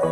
Hey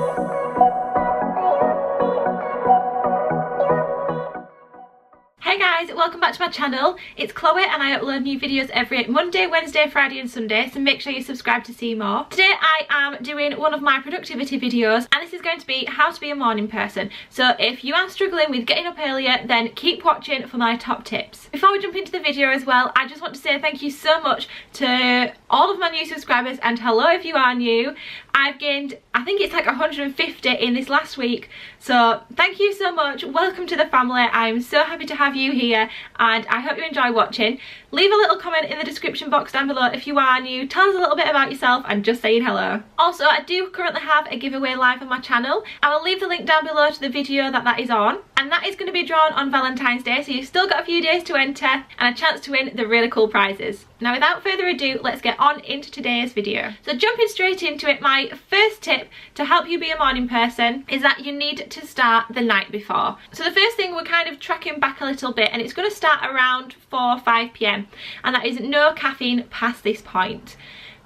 guys, welcome back to my channel. It's Chloe and I upload new videos every Monday, Wednesday, Friday and Sunday, so make sure you subscribe to see more. Today I am doing one of my productivity videos and this is going to be how to be a morning person. So if you are struggling with getting up earlier, then keep watching for my top tips. Before we jump into the video as well, I just want to say thank you so much to all of my new subscribers and hello if you are new. I've gained, I think it's like 150 in this last week, so thank you so much. Welcome to the family. I'm so happy to have you here and I hope you enjoy watching. Leave a little comment in the description box down below if you are new. Tell us a little bit about yourself and just saying hello. Also, I do currently have a giveaway live on my channel. I will leave the link down below to the video that is on, and that is going to be drawn on Valentine's Day, so you've still got a few days to enter and a chance to win the really cool prizes. Now without further ado, let's get on into today's video. So jumping straight into it, my first tip to help you be a morning person is that you need to start the night before. So the first thing, we're kind of tracking back a little bit and it's going to start around 4-5 p.m. and that is no caffeine past this point.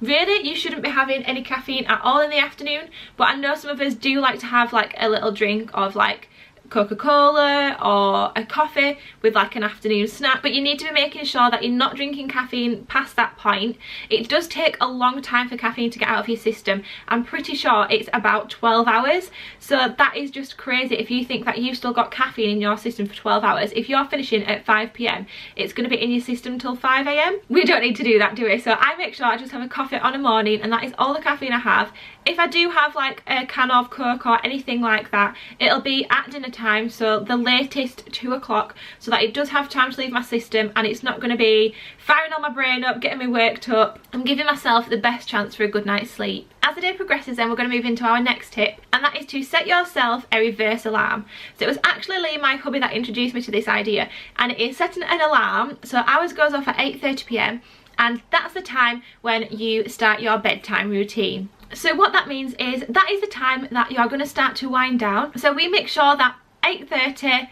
Really, you shouldn't be having any caffeine at all in the afternoon, but I know some of us do like to have like a little drink of like Coca-Cola or a coffee with like an afternoon snack, but you need to be making sure that you're not drinking caffeine past that point. It does take a long time for caffeine to get out of your system. I'm pretty sure it's about 12 hours, so that is just crazy if you think that you've still got caffeine in your system for 12 hours. If you're finishing at 5 p.m, it's going to be in your system till 5 a.m. We don't need to do that, do we? So I make sure I just have a coffee on a morning and that is all the caffeine I have. If I do have like a can of Coke or anything like that, it'll be at dinner time, so the latest 2 o'clock, so that it does have time to leave my system and it's not going to be firing all my brain up, getting me worked up. I'm giving myself the best chance for a good night's sleep. As the day progresses then we're going to move into our next tip, and that is to set yourself a reverse alarm. So it was actually Lee, my hubby, that introduced me to this idea, and it is setting an alarm. So ours goes off at 8:30 p.m. and that's the time when you start your bedtime routine. So what that means is that is the time that you're going to start to wind down. So we make sure that 8:30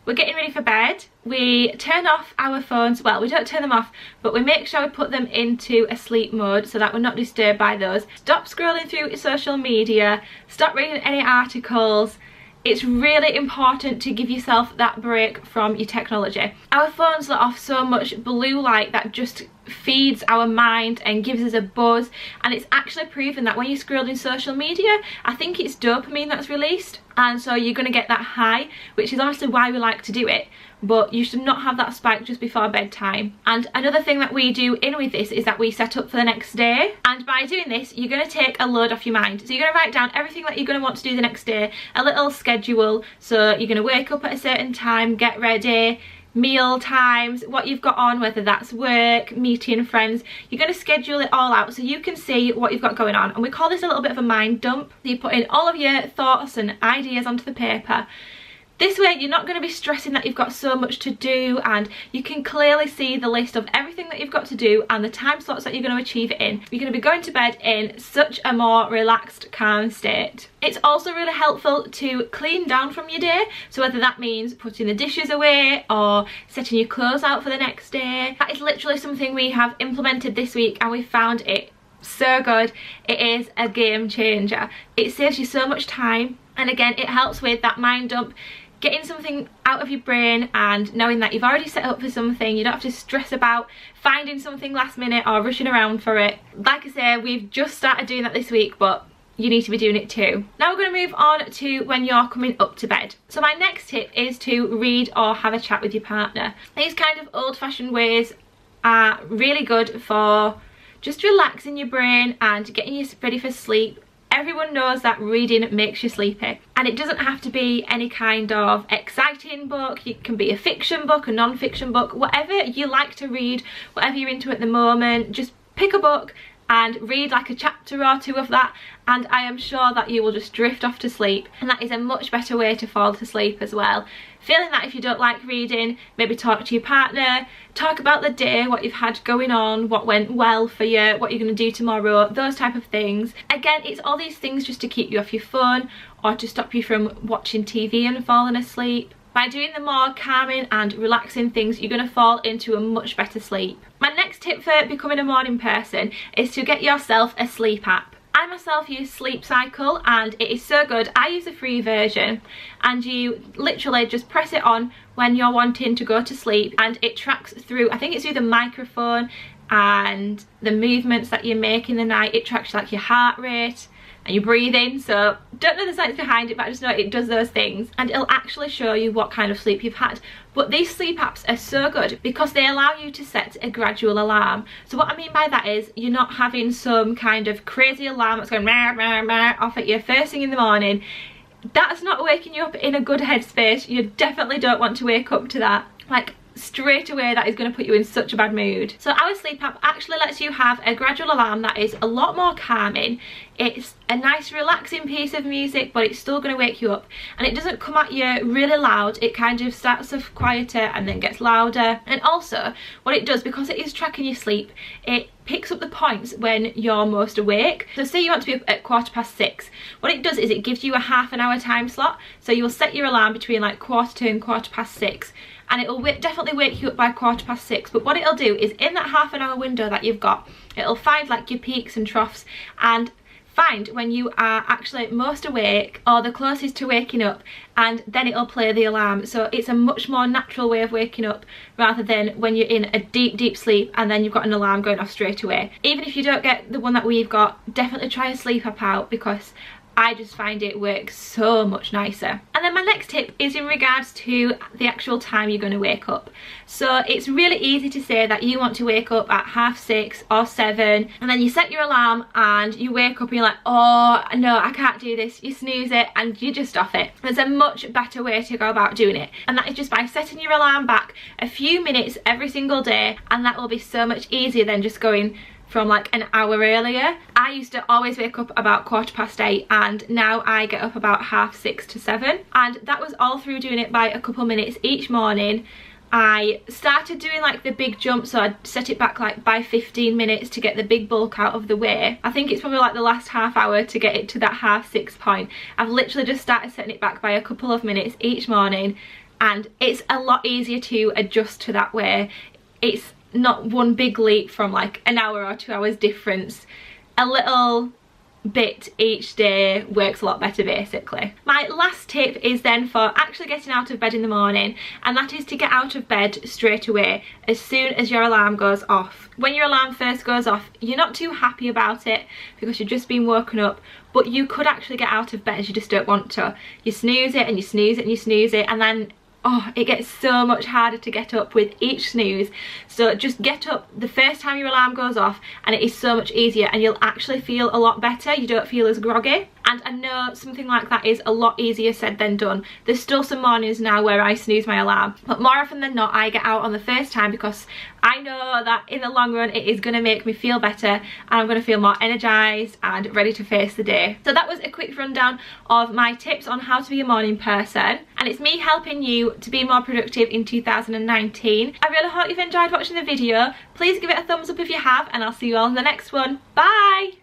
we're getting ready for bed. We turn off our phones. Well, we don't turn them off, but we make sure we put them into a sleep mode so that we're not disturbed by those. Stop scrolling through social media, stop reading any articles. It's really important to give yourself that break from your technology. Our phones let off so much blue light that just feeds our mind and gives us a buzz, and it's actually proven that when you're scrolling social media, I think it's dopamine that's released, and so you're going to get that high, which is honestly why we like to do it. But you should not have that spike just before bedtime. And another thing that we do in with this is that we set up for the next day, and by doing this you're going to take a load off your mind. So you're going to write down everything that you're going to want to do the next day, a little schedule. So you're going to wake up at a certain time, get ready, meal times, what you've got on, whether that's work, meeting friends. You're going to schedule it all out so you can see what you've got going on, and we call this a little bit of a mind dump. So you put in all of your thoughts and ideas onto the paper. This way you're not going to be stressing that you've got so much to do, and you can clearly see the list of everything that you've got to do and the time slots that you're going to achieve it in. You're going to be going to bed in such a more relaxed, calm state. It's also really helpful to clean down from your day, so whether that means putting the dishes away or setting your clothes out for the next day. That is literally something we have implemented this week and we found it so good. It is a game changer. It saves you so much time, and again it helps with that mind dump, getting something out of your brain and knowing that you've already set up for something. You don't have to stress about finding something last minute or rushing around for it. Like I say, we've just started doing that this week, but you need to be doing it too. Now we're going to move on to when you're coming up to bed. So my next tip is to read or have a chat with your partner. These kind of old-fashioned ways are really good for just relaxing your brain and getting you ready for sleep. Everyone knows that reading makes you sleepy, and it doesn't have to be any kind of exciting book. It can be a fiction book, a non-fiction book, whatever you like to read, whatever you're into at the moment. Just pick a book and read like a chapter or two of that, and I am sure that you will just drift off to sleep, and that is a much better way to fall to sleep as well. Feeling that if you don't like reading, maybe talk to your partner, talk about the day, what you've had going on, what went well for you, what you're going to do tomorrow, those type of things. Again, it's all these things just to keep you off your phone or to stop you from watching TV and falling asleep. By doing the more calming and relaxing things, you're going to fall into a much better sleep. My next tip for becoming a morning person is to get yourself a sleep app. I myself use Sleep Cycle and it is so good. I use a free version and you literally just press it on when you're wanting to go to sleep and it tracks through, I think it's through the microphone and the movements that you make in the night. It tracks like your heart rate and your breathing, so don't know the science behind it, but I just know it does those things, and it'll actually show you what kind of sleep you've had. But these sleep apps are so good because they allow you to set a gradual alarm. So what I mean by that is you're not having some kind of crazy alarm that's going rah, rah, rah, off at you first thing in the morning. That's not waking you up in a good headspace. You definitely don't want to wake up to that. Like, straight away that is going to put you in such a bad mood. So our sleep app actually lets you have a gradual alarm that is a lot more calming. It's a nice relaxing piece of music, but it's still going to wake you up, and it doesn't come at you really loud. It kind of starts off quieter and then gets louder. And also what it does, because it is tracking your sleep, it picks up the points when you're most awake. So say you want to be up at 6:15, what it does is it gives you a half-an-hour time slot. So you'll set your alarm between like 5:45 and 6:15, and it'll definitely wake you up by 6:15. But what it'll do is in that half-an-hour window that you've got, it'll find like your peaks and troughs and find when you are actually most awake or the closest to waking up, and then it'll play the alarm. So it's a much more natural way of waking up rather than when you're in a deep sleep and then you've got an alarm going off straight away. Even if you don't get the one that we've got, definitely try a sleep app out because I just find it works so much nicer. And then my next tip is in regards to the actual time you're going to wake up. So it's really easy to say that you want to wake up at 6:30 or 7, and then you set your alarm and you wake up and you're like, oh no, I can't do this. You snooze it and you just off it. There's a much better way to go about doing it, and that is just by setting your alarm back a few minutes every single day, and that will be so much easier than just going from like an hour earlier. I used to always wake up about 8:15 and now I get up about 6:30 to 7, and that was all through doing it by a couple minutes each morning. I started doing like the big jump, so I'd set it back like by 15 minutes to get the big bulk out of the way. I think it's probably like the last half hour to get it to that 6:30 point. I've literally just started setting it back by a couple of minutes each morning, and it's a lot easier to adjust to that way. It's not one big leap from like an hour or 2 hours difference. A little bit each day works a lot better basically. My last tip is then for actually getting out of bed in the morning, and that is to get out of bed straight away as soon as your alarm goes off. When your alarm first goes off, you're not too happy about it because you've just been woken up, but you could actually get out of bed, you just don't want to. You snooze it and you snooze it and you snooze it, and then oh, it gets so much harder to get up with each snooze. So just get up the first time your alarm goes off and it is so much easier, and you'll actually feel a lot better. You don't feel as groggy. And I know something like that is a lot easier said than done. There's still some mornings now where I snooze my alarm, but more often than not I get out on the first time because I know that in the long run it is going to make me feel better and I'm going to feel more energised and ready to face the day. So that was a quick rundown of my tips on how to be a morning person, and it's me helping you to be more productive in 2019. I really hope you've enjoyed watching the video. Please give it a thumbs up if you have, and I'll see you all in the next one. Bye!